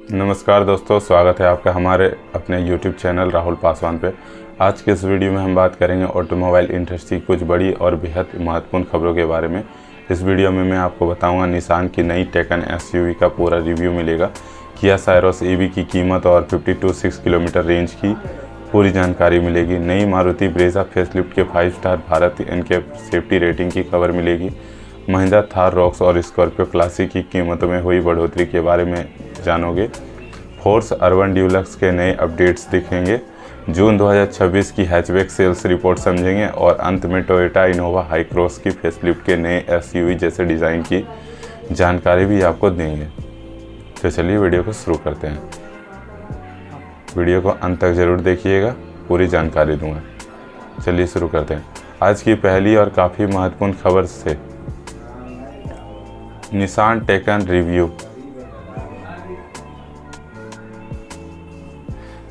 नमस्कार दोस्तों, स्वागत है आपका हमारे अपने YouTube चैनल राहुल पासवान पे। आज के इस वीडियो में हम बात करेंगे ऑटोमोबाइल इंडस्ट्री की कुछ बड़ी और बेहद महत्वपूर्ण खबरों के बारे में। इस वीडियो में मैं आपको बताऊंगा निसान की नई टेकन SUV का पूरा रिव्यू मिलेगा, किया साइरोस EV की कीमत और 52 किलोमीटर रेंज की पूरी जानकारी मिलेगी। नई मारुति ब्रेज़ा फेसलिफ्ट के 5 star Bharat NCAP safety rating की खबर मिलेगी। महिंद्रा थार रॉक्स और स्कॉर्पियो क्लासिक की कीमतों में हुई बढ़ोतरी के बारे में जानोगे। फोर्स अर्बन डीलक्स के नए अपडेट्स दिखेंगे। जून 2026 की हैचबैक सेल्स रिपोर्ट समझेंगे और अंत में टोयोटा इनोवा हाई क्रॉस की फेसलिफ्ट के नए SUV जैसे डिज़ाइन की जानकारी भी आपको देंगे। तो चलिए वीडियो को शुरू करते हैं। वीडियो को अंत तक ज़रूर देखिएगा, पूरी जानकारी दूंगा। चलिए शुरू करते हैं आज की पहली और काफ़ी महत्वपूर्ण खबर से। Nissan taken review.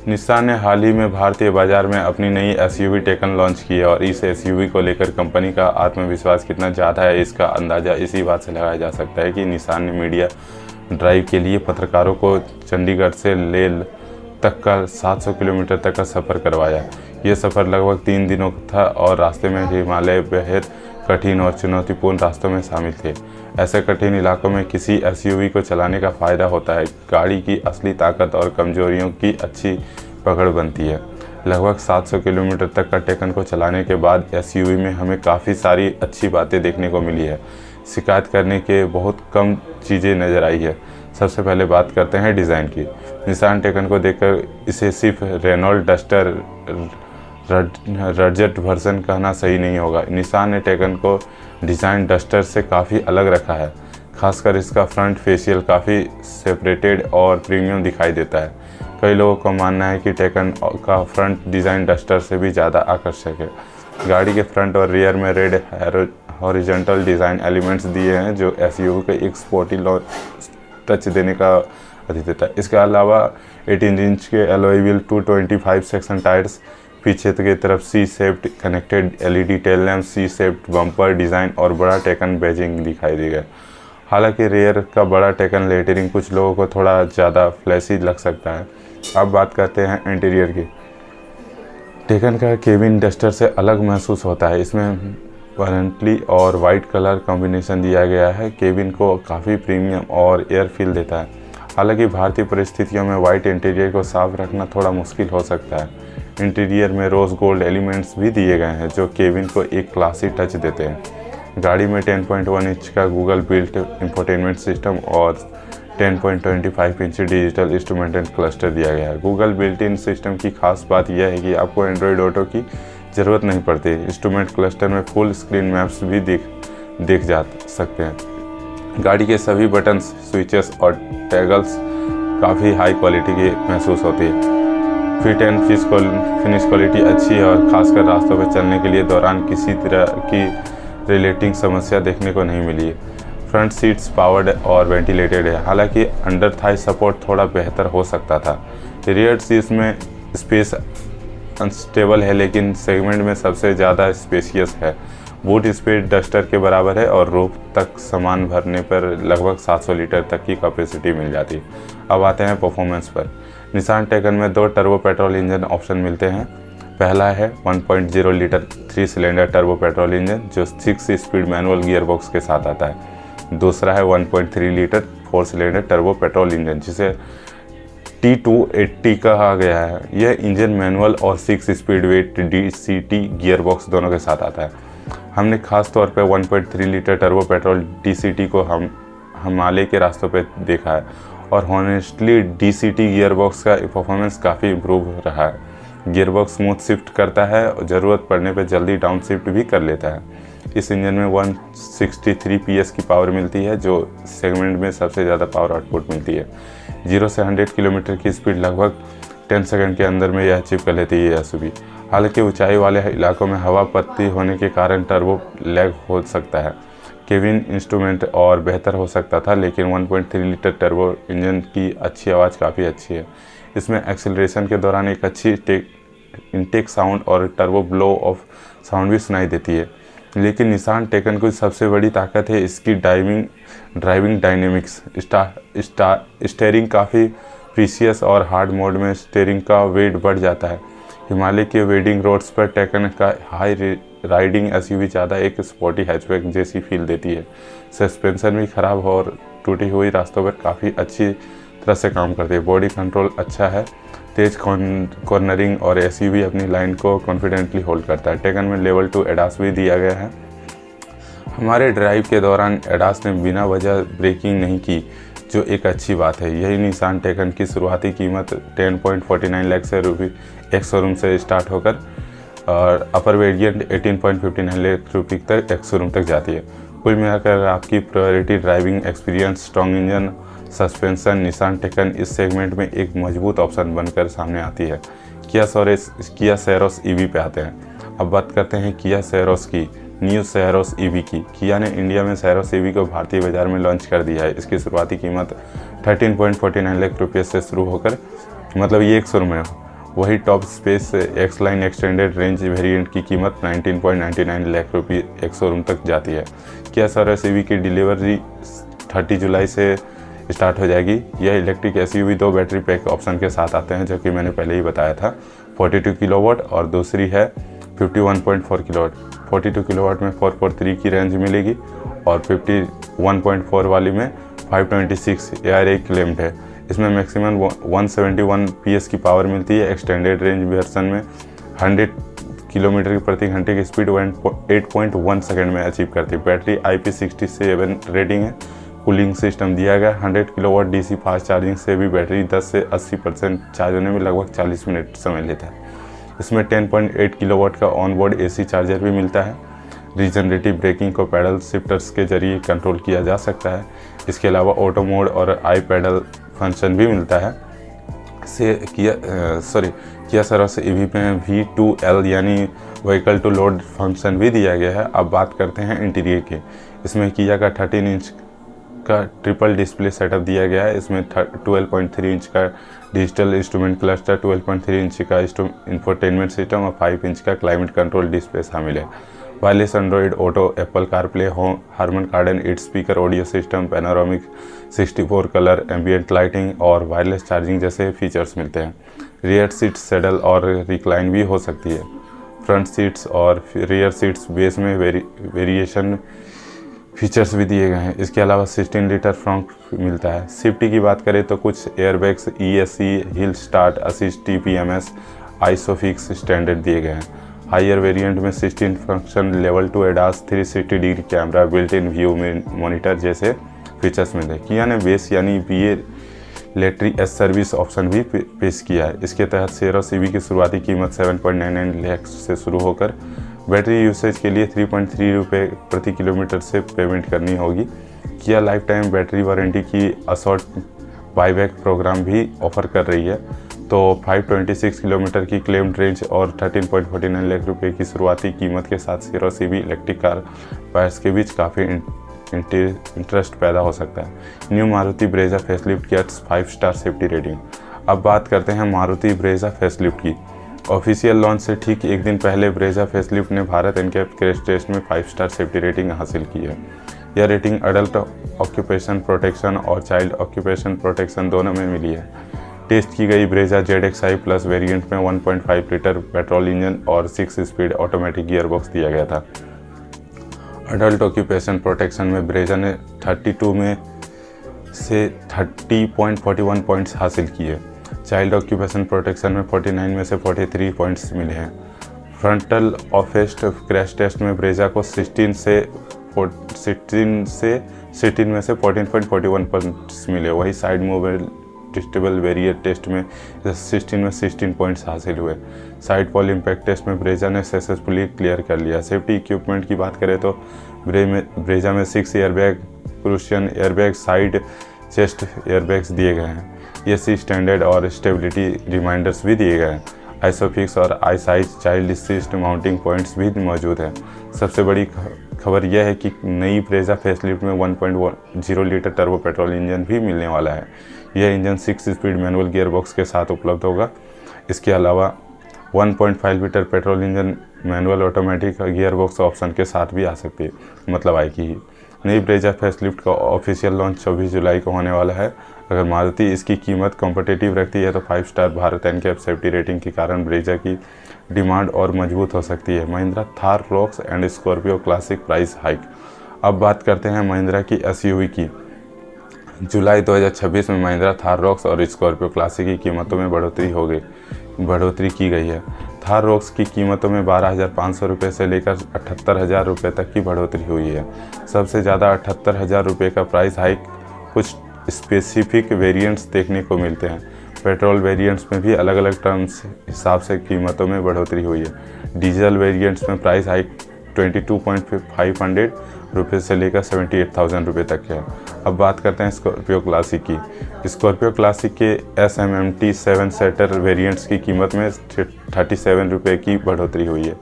निसान ने हाल ही में भारतीय बाजार में अपनी नई SUV टेकन लॉन्च की है और इस SUV को लेकर कंपनी का आत्मविश्वास कितना ज़्यादा है इसका अंदाज़ा इसी बात से लगाया जा सकता है कि निसान ने मीडिया ड्राइव के लिए पत्रकारों को चंडीगढ़ से लेह तक का 700 किलोमीटर तक का सफ़र करवाया। यह सफ़र लगभग 3 दिनों का था और रास्ते में हिमालय बेहद कठिन और चुनौतीपूर्ण रास्तों में शामिल थे। ऐसे कठिन इलाकों में किसी SUV को चलाने का फ़ायदा होता है। गाड़ी की असली ताकत और कमजोरियों की अच्छी पकड़ बनती है। लगभग 700 किलोमीटर तक का टेकन को चलाने के बाद SUV में हमें काफ़ी सारी अच्छी बातें देखने को मिली है। शिकायत करने के बहुत कम चीज़ें नज़र आई है। सबसे पहले बात करते हैं डिज़ाइन की। निसान टेकन को देखकर इसे सिर्फ रेनॉल्ट डस्टर रडजेट वर्जन कहना सही नहीं होगा। निसान ने टेकन को डिज़ाइन डस्टर से काफ़ी अलग रखा है। खासकर इसका फ्रंट फेशियल काफ़ी सेपरेटेड और प्रीमियम दिखाई देता है। कई लोगों का मानना है कि टेकन का फ्रंट डिज़ाइन डस्टर से भी ज़्यादा आकर्षक है। गाड़ी के फ्रंट और रियर में रेड हॉरिजॉन्टल डिज़ाइन एलिमेंट्स दिए हैं जो SUV को एक स्पोर्टी टच देने का अधिक देता है। इसके अलावा 18 इंच के एलॉय व्हील 225 सेक्शन टायर्स, पीछे की तरफ C-शेप्ड कनेक्टेड LED टेल लैम्प, C-शेप्ड बम्पर डिज़ाइन और बड़ा टेकन बैजिंग दिखाई देगा। हालांकि रेयर का बड़ा टेकन लेटरिंग कुछ लोगों को थोड़ा ज़्यादा फ्लैशी लग सकता है। अब बात करते हैं इंटीरियर की। टेकन का केबिन डस्टर से अलग महसूस होता है। इसमें परंटली और वाइट कलर कॉम्बिनेशन दिया गया है। केबिन को काफ़ी प्रीमियम और एयर फील देता है। हालांकि भारतीय परिस्थितियों में वाइट इंटीरियर को साफ रखना थोड़ा मुश्किल हो सकता है। इंटीरियर में रोज गोल्ड एलिमेंट्स भी दिए गए हैं जो केबिन को एक क्लासी टच देते हैं। गाड़ी में 10.1 इंच का गूगल बिल्ट इंफोटेनमेंट सिस्टम और 10.25 इंच डिजिटल इंस्ट्रूमेंटेड क्लस्टर दिया गया है। गूगल बिल्ट इन सिस्टम की खास बात यह है कि आपको एंड्रॉयड ऑटो की ज़रूरत नहीं पड़ती। इंस्ट्रूमेंट क्लस्टर में फुल स्क्रीन मैप्स भी देख जा सकते हैं। गाड़ी के सभी बटन्स, स्विचेस और टैगल्स काफ़ी हाई क्वालिटी की महसूस होती है। फिट एंड फिनिश क्वालिटी अच्छी है और खासकर रास्तों पर चलने के लिए दौरान किसी तरह की रिलेटिंग समस्या देखने को नहीं मिली है। फ्रंट सीट्स पावर्ड और वेंटिलेटेड है। हालांकि अंडर थाई सपोर्ट थोड़ा बेहतर हो सकता था। रियर सीट्स में स्पेस अनस्टेबल है लेकिन सेगमेंट में सबसे ज़्यादा स्पेशियस है। बूट स्पेस डस्टर के बराबर है और रूफ तक सामान भरने पर लगभग 700 लीटर तक की कैपेसिटी मिल जाती है। अब आते हैं परफॉर्मेंस पर। निसान टेकन में 2 टर्बो पेट्रोल इंजन ऑप्शन मिलते हैं। पहला है 1.0 litre 3 cylinder turbo petrol engine जो 6 स्पीड मैनुअल गियर बॉक्स के साथ आता है। दूसरा है 1.3 litre 4 cylinder turbo petrol engine जिसे T280 कहा गया है। यह इंजन मैनुअल और 6 speed wet DCT gear box दोनों के साथ आता है। हमने खास तौर पर 1.3 लीटर टर्बो पेट्रोल DCT को हिमालय के रास्तों पर देखा है और हॉनेस्टली DCT गियर बॉक्स का परफॉर्मेंस काफ़ी इम्प्रूव रहा है। गियर बॉक्स स्मूथ शिफ्ट करता है और ज़रूरत पड़ने पर जल्दी डाउन शिफ्ट भी कर लेता है। इस इंजन में 163 PS की पावर मिलती है जो सेगमेंट में सबसे ज़्यादा पावर आउटपुट मिलती है। 0 से 100 किलोमीटर की स्पीड लगभग 10 सेकंड के अंदर में यह अचीव कर लेती है SUV। हालांकि ऊंचाई वाले इलाकों में हवा पत्ती होने के कारण टर्बो लैग हो सकता है। केबिन इंस्ट्रूमेंट और बेहतर हो सकता था लेकिन 1.3 लीटर टर्बो इंजन की अच्छी आवाज़ काफ़ी अच्छी है। इसमें एक्सेलरेशन के दौरान एक अच्छी इनटेक साउंड और टर्बो ब्लो ऑफ साउंड भी सुनाई देती है। लेकिन निसान टेकन की सबसे बड़ी ताकत है इसकी ड्राइविंग डायनेमिक्स। स्टेयरिंग काफ़ी प्रीसियस और हार्ड मोड में स्टीयरिंग का वेट बढ़ जाता है। हिमालय के वेडिंग रोड्स पर टेकन का हाई राइडिंग एसयूवी ज़्यादा एक स्पोर्टी हैचबैक जैसी फील देती है। सस्पेंशन भी खराब और टूटी हुई रास्तों पर काफ़ी अच्छी तरह से काम करती है। बॉडी कंट्रोल अच्छा है, तेज कॉर्नरिंग और एसयूवी अपनी लाइन को कॉन्फिडेंटली होल्ड करता है। टेकन में लेवल 2 एडास भी दिया गया है। हमारे ड्राइव के दौरान एडास ने बिना वजह ब्रेकिंग नहीं की, जो एक अच्छी बात है। यही निसान टेकन की शुरुआती कीमत 10.49 लाख से रुपये एक शोरूम से स्टार्ट होकर और अपर वेरिएंट 18.59 लाख रुपये तक एक शोरूम तक जाती है। कुल मिलाकर आपकी priority driving experience, strong engine, suspension, Nissan taken इस सेगमेंट में एक मजबूत ऑप्शन बनकर सामने आती है। किया सेरोस ईवी पे आते हैं। अब बात करते हैं किया सेरोस की, न्यू सेरोस ईवी की। किया ने इंडिया में सेरोस ईवी को भारतीय बाजार में लॉन्च कर दिया है। इसकी शुरुआती कीमत 13.49 लाख रुपये से शुरू होकर, मतलब ये एक शोरूम है। वही top space x line extended range variant की कीमत 19.99 लाख रुपये एक शोरूम तक जाती है। किया सेरोस ईवी की डिलीवरी 30 जुलाई से स्टार्ट हो जाएगी। यह electric SUV 2 battery pack option के साथ आते हैं, जो कि मैंने पहले ही बताया था। 42 किलोवाट और दूसरी है 51.4 किलोवाट। 42 किलोवाट में 443 की रेंज मिलेगी और 51.4 वाली में 526 ARA क्लेम्ड है। इसमें मैक्सिमम 171 PS की पावर मिलती है। एक्सटेंडेड रेंज वर्सन में 100 किलोमीटर प्रति घंटे की स्पीड 8.1 सेकेंड में अचीव करती है। बैटरी IP67 रेटिंग है। कूलिंग सिस्टम दिया गया 100 किलोवाट DC फास्ट चार्जिंग से भी बैटरी 10 से 80% चार्ज होने में लगभग 40 मिनट समय लेता है। इसमें 10.8 किलोवाट का ऑनबोर्ड AC चार्जर भी मिलता है। रीजनरेटिव ब्रेकिंग को पैडल शिफ्टर्स के जरिए कंट्रोल किया जा सकता है। इसके अलावा ऑटो मोड और आई पैडल फंक्शन भी मिलता है। किया सेरोस ईवी में V2L यानी व्हीकल टू लोड फंक्शन भी दिया गया है। अब बात करते हैं इंटीरियर की। इसमें किया का 13 इंच का ट्रिपल डिस्प्ले सेटअप दिया गया है। इसमें 12.3 इंच का डिजिटल इंस्ट्रूमेंट क्लस्टर, 12.3 इंच का इंफोटेनमेंट सिस्टम और 5 इंच का क्लाइमेट कंट्रोल डिस्प्ले शामिल है। Wireless Android auto, Apple CarPlay, Harman कार्डन 8 speaker audio system, panoramic 64 colour, ambient lighting और वायरलेस चार्जिंग जैसे फीचर्स मिलते हैं। रियर सीट सैडल और रिक्लाइन भी हो सकती है। फ्रंट सीट्स और रियर सीट्स बेस में वेरिएशन फीचर्स भी दिए गए हैं। इसके अलावा 16 लीटर फ्रंट मिलता है। सेफ्टी की बात करें तो कुछ airbags, ESC, hill start assist, TPMS, isofix standard दिए गए हैं। हायर वेरिएंट में 16 function, level 2 ADAS, 360 degree camera, built in view monitor जैसे फीचर्स मिलते हैं। किया ने बेस यानी BA electric S service option भी पेश किया है। इसके तहत सेरोस ईवी की शुरुआती कीमत 7.99 लाख से शुरू होकर बैटरी यूसेज के लिए 3.3 रुपये प्रति किलोमीटर से पेमेंट करनी होगी। किया लाइफ टाइम बैटरी वारंटी की असॉर्ट बाईबैक प्रोग्राम भी ऑफर कर रही है। तो 526 किलोमीटर की क्लेम्ड रेंज और 13.49 लाख रुपये की शुरुआती कीमत के साथ Syros EV electric car buyers के बीच काफ़ी इंटरेस्ट पैदा हो सकता है। New Maruti Brezza facelift gets 5 star safety rating. अब बात करते हैं मारुति ब्रेजा फेसलिफ्ट की। ऑफिशियल लॉन्च से ठीक एक दिन पहले ब्रेजा फेसलिफ्ट ने भारत एनकैप क्रैश टेस्ट में 5 स्टार सेफ्टी रेटिंग हासिल की है। यह रेटिंग अडल्ट ऑक्यूपेशन प्रोटेक्शन और चाइल्ड ऑक्यूपेशन प्रोटेक्शन दोनों में मिली है। टेस्ट की गई ब्रेजा ZXi प्लस वेरिएंट में 1.5 लीटर पेट्रोल इंजन और 6 स्पीड ऑटोमेटिक गियरबॉक्स दिया गया था। अडल्ट ऑक्यूपेशन प्रोटेक्शन में ब्रेजा ने 32 में से 30.41 पॉइंट्स हासिल किए। चाइल्ड ऑक्यूपेशन प्रोटेक्शन में 49 में से 43 पॉइंट्स मिले हैं। फ्रंटल ऑफेस्ट क्रैश टेस्ट में ब्रेजा को 16 में से 14.41 पॉइंट्स मिले। वही side movable adjustable barrier test में 16 पॉइंट्स हासिल हुए। साइड पॉल इम्पैक्ट टेस्ट में ब्रेजा ने सक्सेसफुली क्लियर कर लिया। सेफ्टी इक्विपमेंट की बात करें तो ब्रेजा में 6 एयरबैग, क्रूशियन एयरबैग, साइड चेस्ट एयरबैग्स दिए गए हैं। ESC स्टैंडर्ड और स्टेबिलिटी रिमाइंडर्स भी दिए गए हैं। आइसोफिक्स और i size child assist mounting points भी मौजूद हैं। सबसे बड़ी खबर यह है कि नई ब्रेजा फेसलिफ्ट में 1.0 लीटर टर्बो पेट्रोल इंजन भी मिलने वाला है। यह इंजन 6 स्पीड मैनुअल गियरबॉक्स के साथ उपलब्ध होगा। इसके अलावा 1.5 litre petrol engine manual automatic gearbox option के साथ भी आ सकती है, मतलब आएगी ही। नई ब्रेजा फेसलिफ्ट का ऑफिशियल लॉन्च 24 जुलाई को होने वाला है। अगर मारुति इसकी कीमत कॉम्पिटिटिव रखती है तो 5 star Bharat NCAP safety rating के कारण ब्रेजा की डिमांड और मजबूत हो सकती है। Mahindra Thar rocks and Scorpio classic price hike. अब बात करते हैं महिंद्रा की एसयूवी की। जुलाई 2026 में महिंद्रा थार रॉक्स और स्कॉर्पियो क्लासिक की कीमतों में बढ़ोतरी की गई है। थार रॉक्स की कीमतों में 12,500 रुपये से लेकर 78,000 रुपये तक की बढ़ोतरी हुई है। सबसे ज़्यादा 78,000 रुपये का प्राइस हाइक कुछ स्पेसिफिक वेरिएंट्स देखने को मिलते हैं। पेट्रोल वेरिएंट्स में भी अलग अलग टर्म्स हिसाब से कीमतों में बढ़ोतरी हुई है। डीजल वेरिएंट्स में प्राइस हाइक 22,500 रुपये से लेकर 78,000 रुपये तक है। अब बात करते हैं स्कॉर्पियो क्लासिक की। स्कॉर्पियो क्लासिक के SMMT 7 सीटर वेरिएंट्स की कीमत में 37 रुपये की बढ़ोतरी हुई है।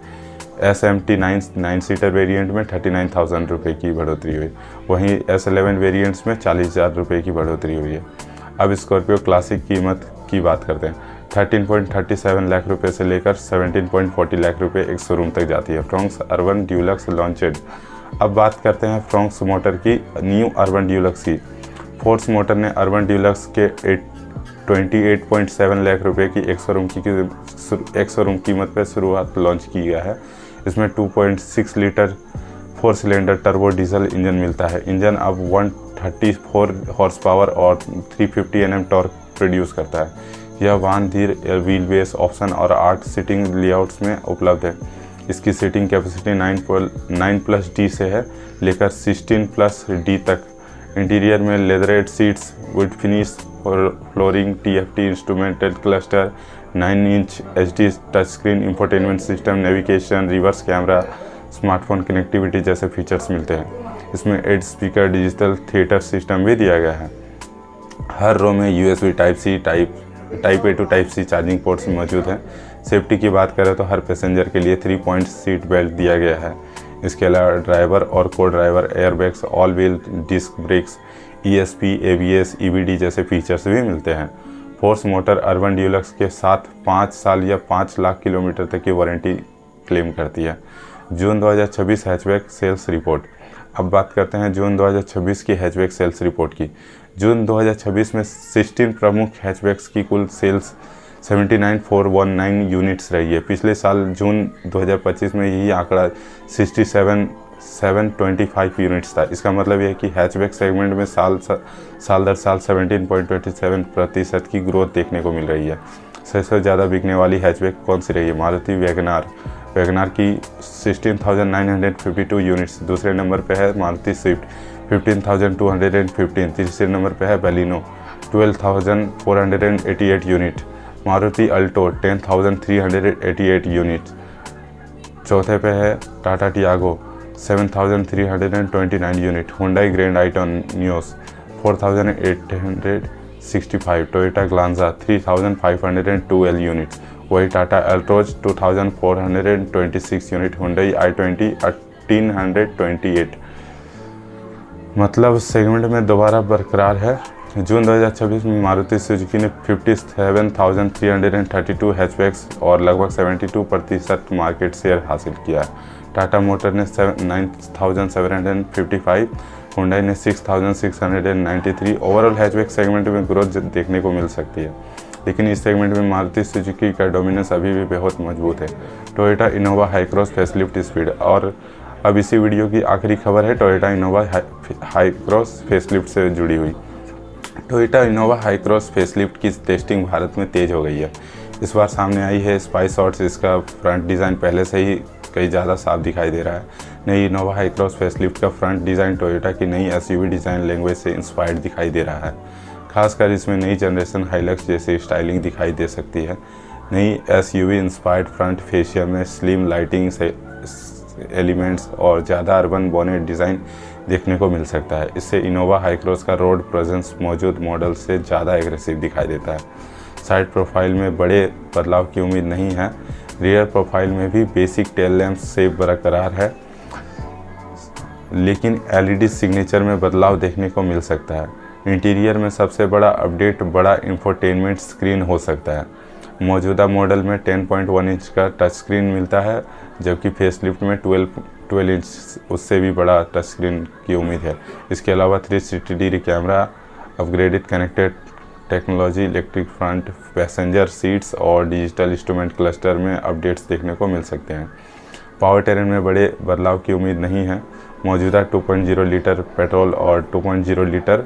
SMT 9 सीटर वेरिएंट में 39,000 रुपये की बढ़ोतरी हुई। वहीं S11 वेरिएंट्स में 40,000 रुपये की बढ़ोतरी हुई है। अब स्कॉर्पियो क्लासिक कीमत की बात करते हैं। 13.37 लाख रुपये से लेकर 17.40 लाख रुपये एक शोरूम तक जाती है। Fronx urban Dulux launched. अब बात करते हैं फ्रोंक्स मोटर की न्यू अर्बन ड्यूलक्स की। फोर्स मोटर ने अर्बन ड्यूलक्स के 28.7 लाख रुपये की एक शोरूम कीमत पर शुरुआत लॉन्च की गया है। इसमें 2.6 litre 4 cylinder turbo diesel engine मिलता है। इंजन अब 134 हॉर्स पावर और 350 Nm टॉर्क प्रोड्यूस करता है। यह वाहन धीर व्हील बेस ऑप्शन और 8 सीटिंग लेआउट्स में उपलब्ध है। इसकी सीटिंग कैपेसिटी 9+D से है लेकर 16+D तक। इंटीरियर में leatherette seats, would finish flooring, TFT instrumented cluster, 9 inch HD touch screen, infotainment system, navigation, reverse camera, smartphone connectivity जैसे फीचर्स मिलते हैं। इसमें 8 स्पीकर डिजिटल थिएटर सिस्टम भी दिया गया है। हर रो में USB Type-C, type A to Type-C charging ports मौजूद हैं। सेफ्टी की बात करें तो हर पैसेंजर के लिए 3 पॉइंट सीट बेल्ट दिया गया है। इसके अलावा ड्राइवर और co driver airbags, all wheel disc brakes, ESP, ABS, EBD जैसे फीचर्स भी मिलते हैं। फोर्स मोटर अर्बन ड्यूलक्स के साथ 5 साल या 5 लाख किलोमीटर तक की वारंटी क्लेम करती है। जून 2026 हैचबैक सेल्स रिपोर्ट। अब बात करते हैं जून 2026 की हैचबैक सेल्स रिपोर्ट की। जून 2026 में 16 प्रमुख हैचबैक्स की कुल सेल्स 79,419 यूनिट्स रही है। पिछले साल जून 2025 में यही आंकड़ा 67,725 यूनिट्स था। इसका मतलब यह है कि हैचबैक सेगमेंट में साल दर साल 17.27% की ग्रोथ देखने को मिल रही है। सबसे ज़्यादा बिकने वाली हैचबैक कौन सी रही है? मारुति वैगनार की 16,952 यूनिट्स। दूसरे नंबर पे है मारुति स्विफ्ट 15,215। तीसरे नंबर पे है Baleno 12,488 unit. Maruti Alto 10,388 unit. चौथे पे है Tata Tiago 7,329 unit. Hyundai Grand i ten Nios 4,865। Toyota Glanza 3,512 unit. वही Tata Altroz 2,426 unit. Hyundai i20 1,328। मतलब सेगमेंट में दोबारा बरकरार है। जून 2026 में मारुति सुजुकी ने 57,332 हैचबैक्स और लगभग 72% मार्केट शेयर हासिल किया। टाटा मोटर ने 9,755, हुंडई ने 6,693। ओवरऑल हैचबैक सेगमेंट में ग्रोथ देखने को मिल सकती है, लेकिन इस सेगमेंट में मारुति सुजुकी का डोमिनेंस अभी भी बहुत मजबूत है। Toyota Innova Hycross facelift speed. और अब इसी वीडियो की आखिरी खबर है टोयोटा इनोवा हाईक्रॉस फेसलिफ्ट से जुड़ी हुई। टोयोटा इनोवा हाईक्रॉस फेसलिफ्ट की टेस्टिंग भारत में तेज़ हो गई है। इस बार सामने आई है स्पाई शॉट्स। इसका फ्रंट डिज़ाइन पहले से ही कई ज़्यादा साफ दिखाई दे रहा है। नई इनोवा हाईक्रॉस फेसलिफ्ट का फ्रंट डिज़ाइन टोयोटा की नई SUV डिज़ाइन लैंग्वेज से इंस्पायर्ड दिखाई दे रहा है। खासकर इसमें नई जनरेशन हाइलक्स जैसी स्टाइलिंग दिखाई दे सकती है। नई SUV इंस्पायर्ड फ्रंट फेशियल में स्लिम लाइटिंग से एलिमेंट्स और ज़्यादा अर्बन बोनेट डिज़ाइन देखने को मिल सकता है। इससे इनोवा हाईक्रॉस का रोड प्रेजेंस मौजूद मॉडल से ज़्यादा एग्रेसिव दिखाई देता है। साइड प्रोफाइल में बड़े बदलाव की उम्मीद नहीं है। रियर प्रोफाइल में भी बेसिक टेल लैम्प शेप बरकरार है, लेकिन LED सिग्नेचर में बदलाव देखने को मिल सकता है। इंटीरियर में सबसे बड़ा अपडेट बड़ा इंफोटेनमेंट स्क्रीन हो सकता है। मौजूदा मॉडल में 10.1 इंच का टच स्क्रीन मिलता है, जबकि फेसलिफ्ट में 12 इंच उससे भी बड़ा टच स्क्रीन की उम्मीद है। इसके अलावा 360 degree camera upgraded connected technology, electric front, passenger seats और डिजिटल इंस्ट्रूमेंट क्लस्टर में अपडेट्स देखने को मिल सकते हैं। पावर ट्रेन में बड़े बदलाव की उम्मीद नहीं है। मौजूदा 2.0 लीटर पेट्रोल और 2.0 litre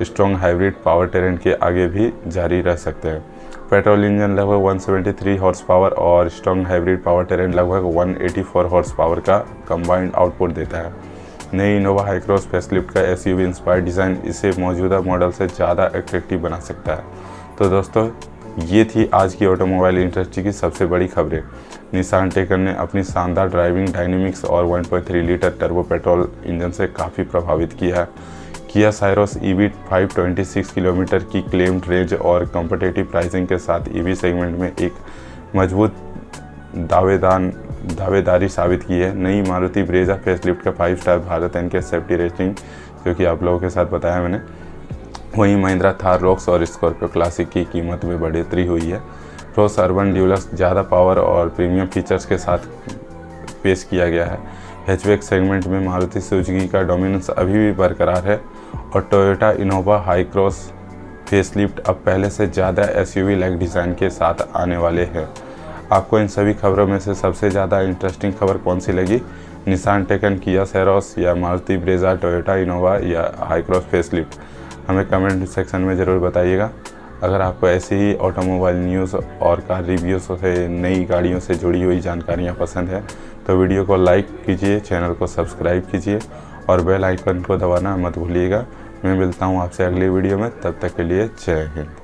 strong hybrid power train के आगे भी जारी रह सकते हैं। पेट्रोल इंजन लगभग 173 हॉर्स पावर और स्ट्रॉन्ग हाइब्रिड पावर ट्रेन लगभग 184 हॉर्स पावर का कंबाइंड आउटपुट देता है। नई इनोवा हाईक्रॉस फेसलिफ्ट का एसयूवी इंस्पायर्ड डिज़ाइन इसे मौजूदा मॉडल से ज़्यादा अट्रैक्टिव बना सकता है। तो दोस्तों, ये थी आज की ऑटोमोबाइल इंडस्ट्री की सबसे बड़ी खबरें। निसान टेकन ने अपनी शानदार ड्राइविंग डायनेमिक्स और 1.3 लीटर टर्बो पेट्रोल इंजन से काफ़ी प्रभावित किया है। किया साइरोस ईवी 526 किलोमीटर की क्लेम्ड रेंज और कम्पिटिटिव प्राइसिंग के साथ ईवी सेगमेंट में एक मजबूत दावेदारी साबित की है। नई मारुति ब्रेजा फेसलिफ्ट का 5 स्टार भारत एनके सेफ्टी रेटिंग, जो कि आप लोगों के साथ बताया मैंने। वहीं महिंद्रा थार रॉक्स और स्कॉर्पियो क्लासिक की कीमत में बढ़ोतरी हुई है। क्रॉस अर्बन ड्यूलक्स ज़्यादा पावर और प्रीमियम फीचर्स के साथ पेश किया गया है। हैचबैक सेगमेंट में मारुति सुजुकी का डोमिनेंस अभी भी बरकरार है और Toyota Innova high cross facelift अब पहले से ज़्यादा एसयूवी लाइक डिज़ाइन के साथ आने वाले हैं। आपको इन सभी खबरों में से सबसे ज़्यादा इंटरेस्टिंग खबर कौन सी लगी? निसान टेकन, किया सैरोस या मारुति ब्रेजा, टोयोटा इनोवा या हाई क्रॉस फेसलिफ्ट? हमें कमेंट सेक्शन में ज़रूर बताइएगा। अगर आपको ऐसी ही ऑटोमोबाइल न्यूज़ और कार रिव्यूज़ से नई गाड़ियों से जुड़ी हुई जानकारियाँ पसंद है तो वीडियो को लाइक कीजिए, चैनल को सब्सक्राइब कीजिए और बेल आइकन को दबाना मत भूलिएगा। मैं मिलता हूँ आपसे अगली वीडियो में, तब तक के लिए जय हिंद।